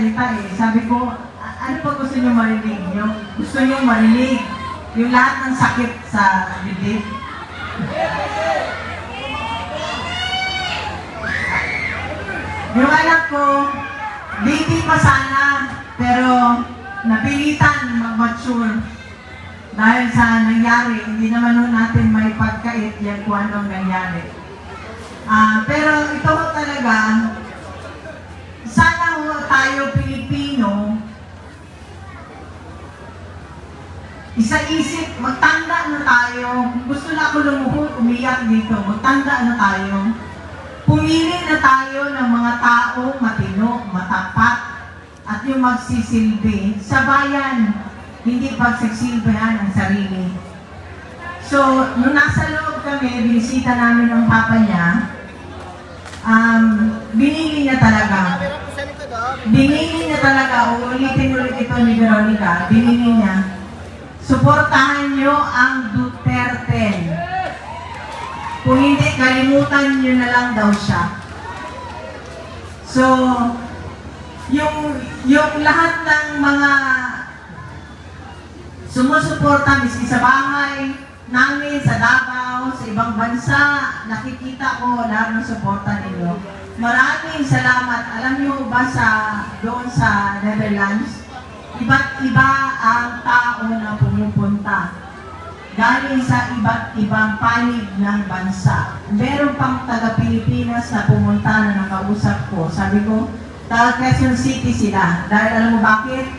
nagsasalita eh. Sabi ko, ano pa gusto niyo marinig? Gusto niyo marinig yung lahat ng sakit sa bibig? Yung anak ko, baby pa sana, pero napilitan mag-mature dahil sa nangyari. Hindi naman natin may pagkait yan kung anong nangyari. Pero ito talaga, sana tayo Pilipino, isa-isip, magtanda na tayo. Kung gusto na ako lumuhod, umiyak dito, magtanda na tayo. Pumili na tayo ng mga tao matino, matapat, at yung magsisilbi sa bayan, hindi pagsisilbihan ang sarili. So, nung nasa loob kami, binisita namin ang papa niya, binili niya talaga. Binili niya talaga, uulitin ulit ito ni Veronica, binili niya, suportahan niyo ang Duterte. Kung hindi, kalimutan niyo na lang daw siya. So, yung lahat ng mga sumusuporta, miski sa bahay namin, sa Davao, sa ibang bansa, nakikita ko lahat ng suporta ninyo. Maraming salamat. Alam niyo ba doon sa Netherlands, iba't iba ang tao na pumupunta galing sa iba't ibang panig ng bansa. Meron pang taga-Pilipinas na pumunta na nakausap ko. Sabi ko, taga Quezon City sila. Dahil alam mo bakit?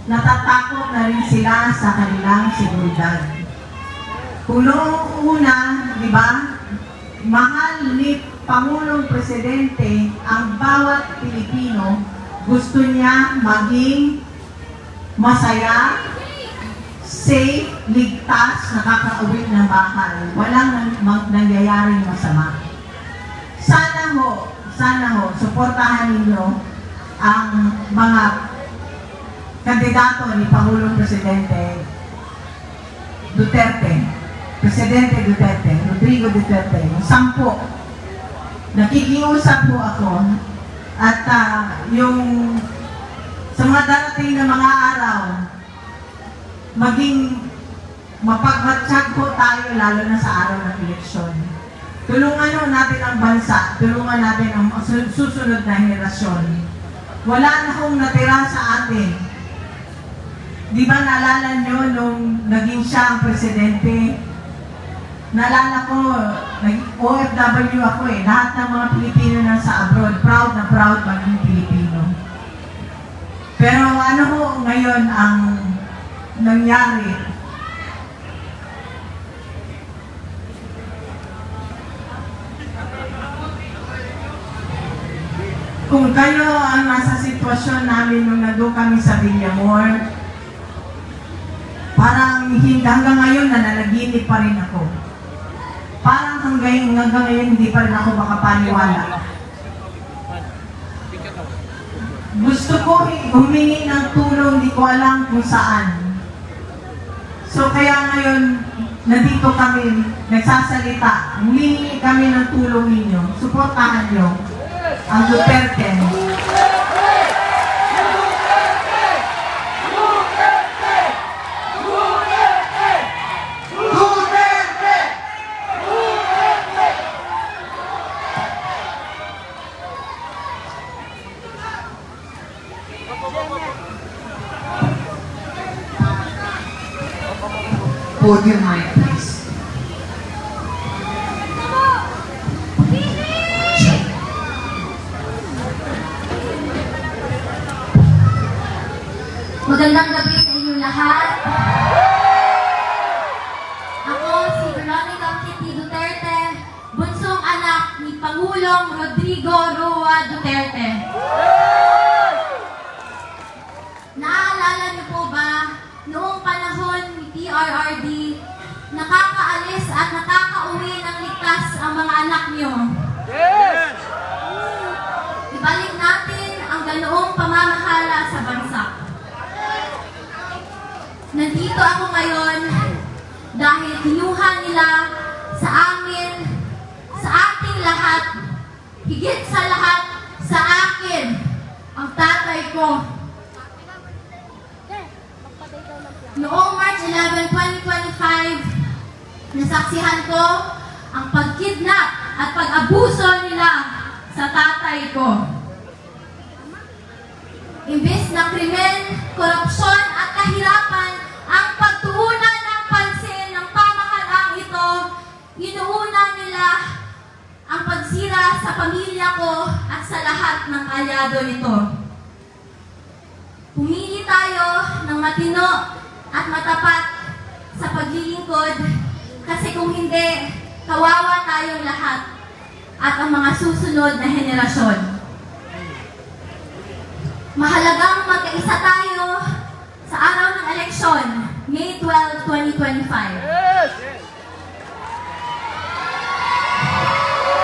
Natatakot na rin sila sa kanilang seguridad. Kung noong una, di ba, mahal ni Pangulong Presidente ang bawat Pilipino, gusto niya maging masaya, safe, ligtas, nakakauwi ng bahay. Walang nangyayaring masama. Sana ho, suportahan ninyo ang mga kandidato ni Pangulong Presidente Duterte, Rodrigo Duterte, yung 10. Nakikiusap po ako at yung sa mga darating na mga araw, maging mapagmatsyag po tayo lalo na sa araw ng eleksyon. Tulungan natin ang bansa, tulungan natin ang susunod na henerasyon. Wala na hong natira sa atin. Di ba naalala nyo nung naging siya ang presidente? Naalala ko, OFW ako eh. Lahat ng mga Pilipino na sa abroad, proud na proud maging Pilipino. Pero ano ho ngayon ang nangyari? Kung kayo ang nasa sitwasyon namin nung nandun kami sa Villamor, parang hanggang ngayon nananaginip pa rin ako. Parang hanggang ngayon hindi pa rin ako makapaniwala. Gusto ko humingi ng tulong, di ko alam kung saan. So kaya ngayon, nandito kami, nagsasalita, humingi kami ng tulong ninyo. Suportahan nyo ang Duterte. Podium mic, please. Magandang gabi sa inyo lahat. Ako si Veronica Kitty Duterte, bunsong anak ni Pangulong Rodrigo Roa Duterte. Naaalala niyo po ba noong panahon ni PRRD, nakakaalis at nakakauwi ng ligtas ang mga anak niyo? Yes! Ibalik natin ang ganoong pamamahala sa bansa. Nandito ako ngayon dahil kinuha nila sa amin, sa ating lahat, higit sa lahat, sa akin, ang tatay ko. Noong March 11, 2025, nasaksihan ko ang pagkidnap at pag-abuso nila sa tatay ko. Imbes na krimen, korupsyon at kahirapan ang pagtuunan ng pansin ng pamahalaang ito, inuuna nila ang pagsira sa pamilya ko at sa lahat ng kalyado nito. Pumili tayo ng matino at matapat sa paglilingkod kasi kung hindi, kawawa tayong lahat at ang mga susunod na henerasyon. Mahalagang magkaisa tayo sa araw ng eleksyon, May 12, 2025.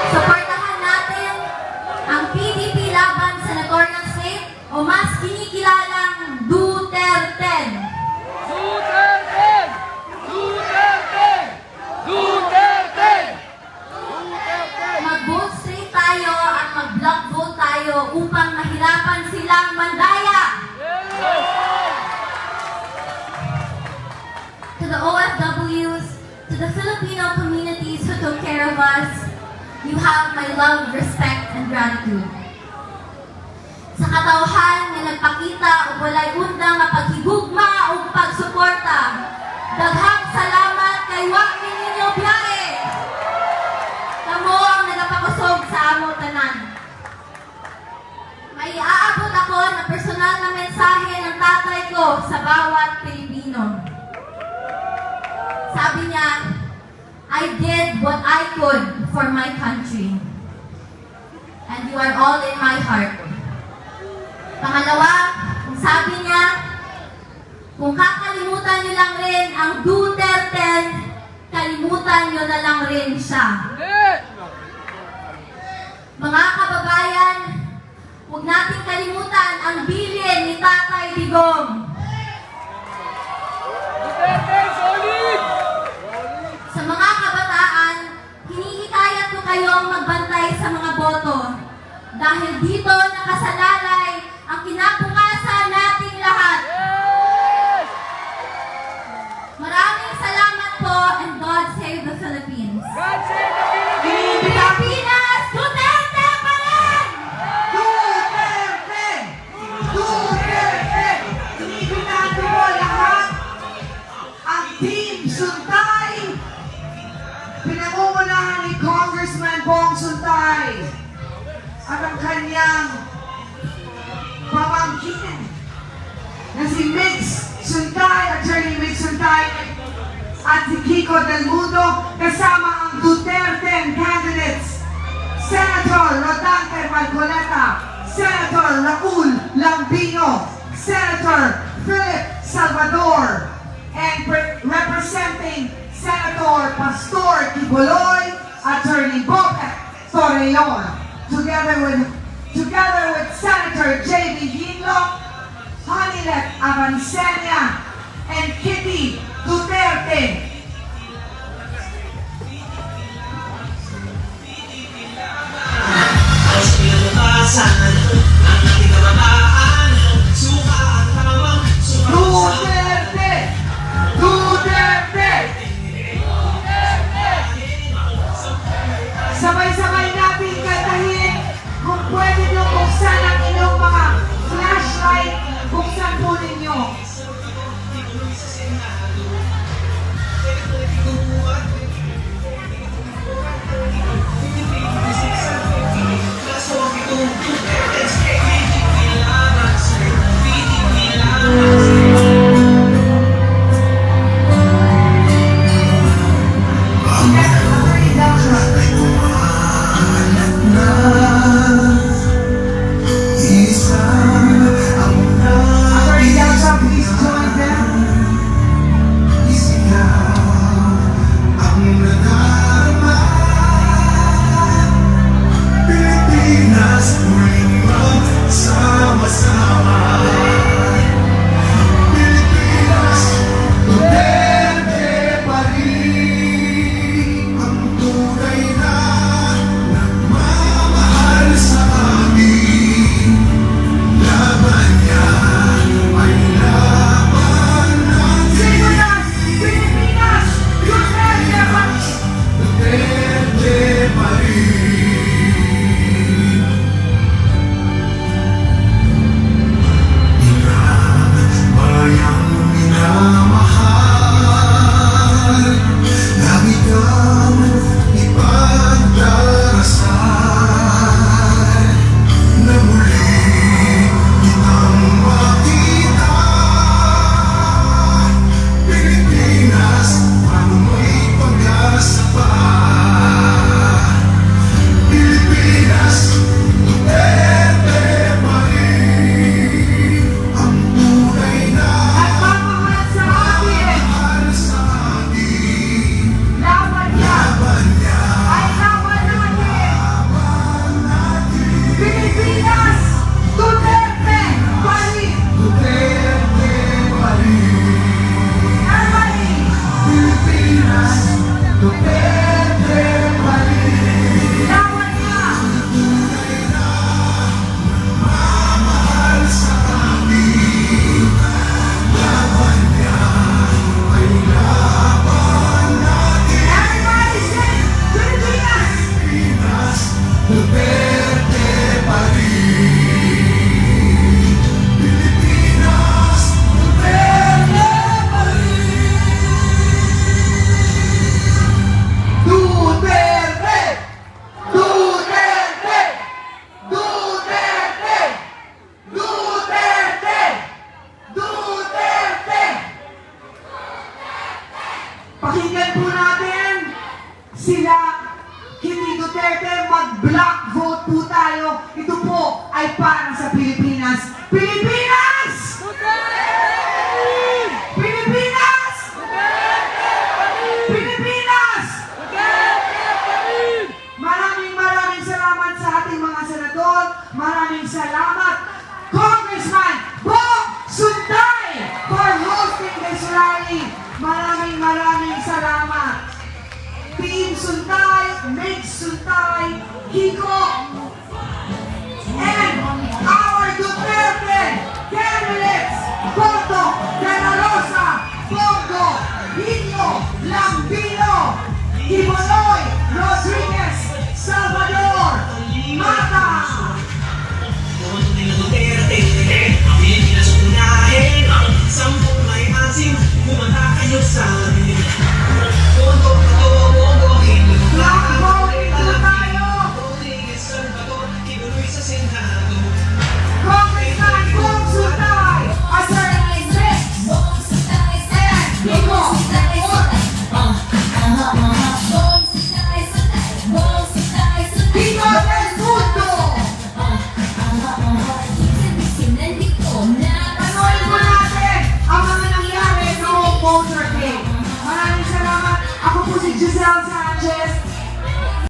Suportahan natin ang PDP laban sa senatorial seat o mas kinikilalang Duterte. Duterte! Duterte! Duterte! Duterte! Mag-vote straight tayo at mag-block vote tayo upang mahirapan silang mandaya. To the OFWs, to the Filipino communities who took care of us, you have my love, respect, and gratitude. Sa katauhan na nagpakita o walay undang na paghigugma o pagsuporta, daghang salamat kay Wak Ninyo Biyahe. Kamo ang nagapakusog sa among tanan. May aabot ako na personal na mensahe ng tatay ko sa bawat Pilipino. Sabi niya, I did what I could for my country. And you are all in my heart. Pangalawa, kung sabi niya, kung kakalimutan niyo lang rin ang Duterte, kalimutan niyo na lang rin siya. Mga kababayan, huwag nating kalimutan ang bilin ni Tatay Digong. Duterte, solid! Sa mga kabataan, hinihikayat ko kayong magbantay sa mga boto dahil dito nakasalalay ang kinabukasan nating lahat. Maraming salamat po and God save the Philippines. God save the Philippines! Pilipinas, Duterte pa rin! Duterte! Duterte! Ibinado mo lahat ang Team Suntay! Pinamumunahan ni Congressman Bong Suntay at ang kanyang pamangkin na si Mix Suntay, Attorney Mix Suntay at si Kiko Del Mundo kasama ang Duterte candidates Senator Rodante Marcoleta, Senator Raul Lambino, Senator Philip Salvador, and representing Senator Pastor Quiboloy, Attorney Bobet Torreon, together with Senator J.B. Hinlock, Hanilet Avancenia, and Kitty Duterte. Ang kinabukasan ng ating kabataan, suka ang tawag, suka Duterte! Duterte! Sabay-sabay natin kantahin. Kung pwede nyo buksan ang inyong mga flashlight, buksan po ninyo. sila, hindi Duterte, mag-block vote po tayo. Ito po ay para sa Pilipinas. Pilipinas! Pilipinas! Pilipinas! Maraming salamat sa ating mga senador. Maraming salamat, Congressman Bo Suntay, for hosting this rally. Maraming salamat. Team Suntay, Meg Suntay, Kiko, and our Duterte candidates, Boto de la Rosa, Bongo, Hino, Lambino, Iboloy, Rodriguez, Salvador, Mata. Naman nila Duterte, Pilipinas unahin. Sampung may asim, kumanta kayo sa amin.